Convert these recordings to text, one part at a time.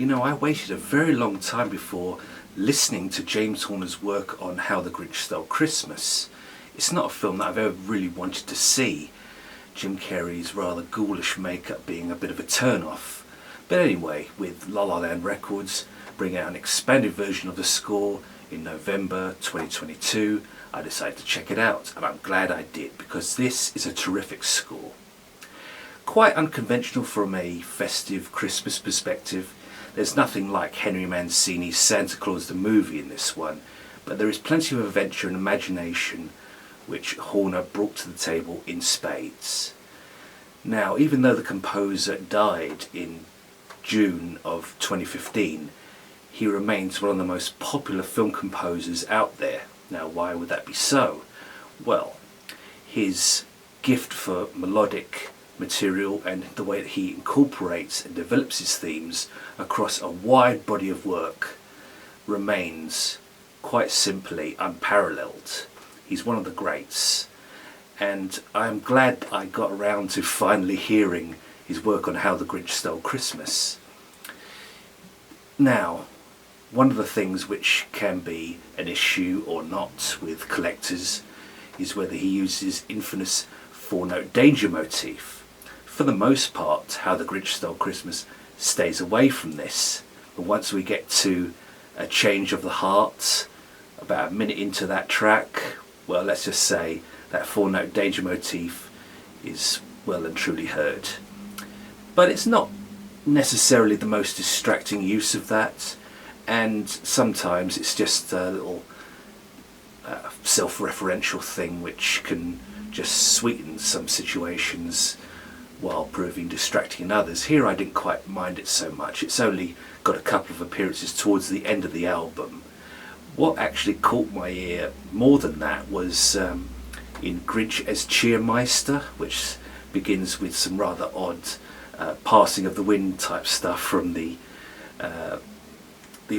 You know, I waited a very long time before listening to James Horner's work on How the Grinch Stole Christmas. It's not a film that I've ever really wanted to see, Jim Carrey's rather ghoulish makeup being a bit of a turn-off. But anyway, with La La Land Records bringing out an expanded version of the score in November 2022, I decided to check it out, and I'm glad I did, because this is a terrific score. Quite unconventional from a festive Christmas perspective. There's nothing like Henry Mancini's Santa Claus the movie in this one, but there is plenty of adventure and imagination which Horner brought to the table in spades. Now, even though the composer died in June of 2015, he remains one of the most popular film composers out there. Now, why would that be so? Well, his gift for melodic material and the way that he incorporates and develops his themes across a wide body of work remains quite simply unparalleled. He's one of the greats, and I'm glad I got around to finally hearing his work on How the Grinch Stole Christmas. Now, one of the things which can be an issue or not with collectors is whether he uses infamous four-note danger motif. For the most part, How the Grinch Stole Christmas stays away from this, but once we get to A Change of the Heart, about a minute into that track, well, let's just say that four-note danger motif is well and truly heard. But it's not necessarily the most distracting use of that, and sometimes it's just a little self-referential thing which can just sweeten some situations while proving distracting in others. Here I didn't quite mind it so much. It's only got a couple of appearances towards the end of the album. What actually caught my ear more than that was in Grinch as Cheermeister, which begins with some rather odd passing of the wind type stuff from the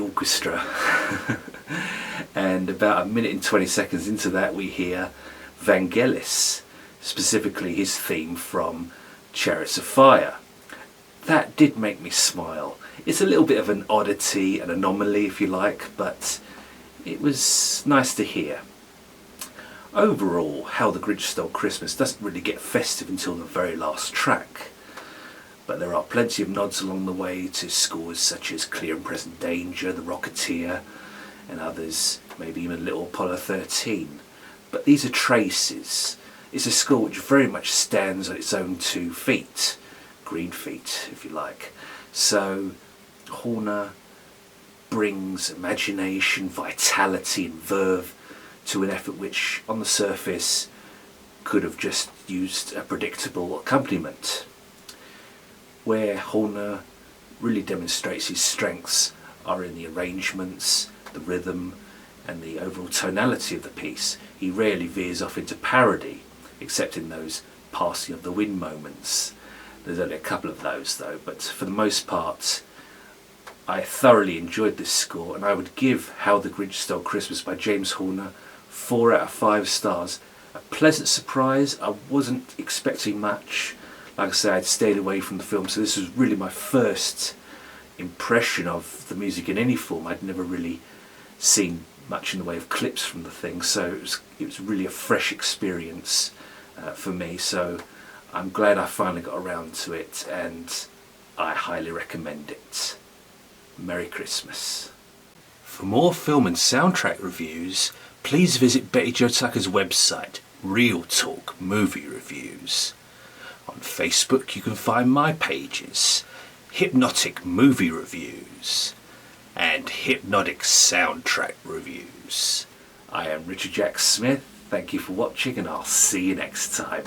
orchestra. And about a minute and 20 seconds into that we hear Vangelis, specifically his theme from Chariots of Fire. That did make me smile. It's a little bit of an oddity, an anomaly if you like, but it was nice to hear. Overall, How the Grinch Stole Christmas doesn't really get festive until the very last track, but there are plenty of nods along the way to scores such as Clear and Present Danger, The Rocketeer, and others, maybe even Little Apollo 13. But these are traces. It's a score which very much stands on its own 2 feet, green feet if you like. So Horner brings imagination, vitality and verve to an effort which on the surface could have just used a predictable accompaniment. Where Horner really demonstrates his strengths are in the arrangements, the rhythm and the overall tonality of the piece. He rarely veers off into parody, except in those passing of the wind moments. There's only a couple of those though, but for the most part I thoroughly enjoyed this score, and I would give How the Grinch Stole Christmas by James Horner 4 out of 5 stars. A pleasant surprise. I wasn't expecting much. Like I say, I'd stayed away from the film, so this was really my first impression of the music in any form. I'd never really seen much in the way of clips from the thing, so it was really a fresh experience for me. So I'm glad I finally got around to it, and I highly recommend it. Merry Christmas. For more film and soundtrack reviews, please visit Betty Jo Tucker's website, Real Talk Movie Reviews. On Facebook you can find my pages, Hypnotic Movie Reviews and Hypnotic Soundtrack Reviews. I am Richard Jack Smith. Thank you for watching, and I'll see you next time.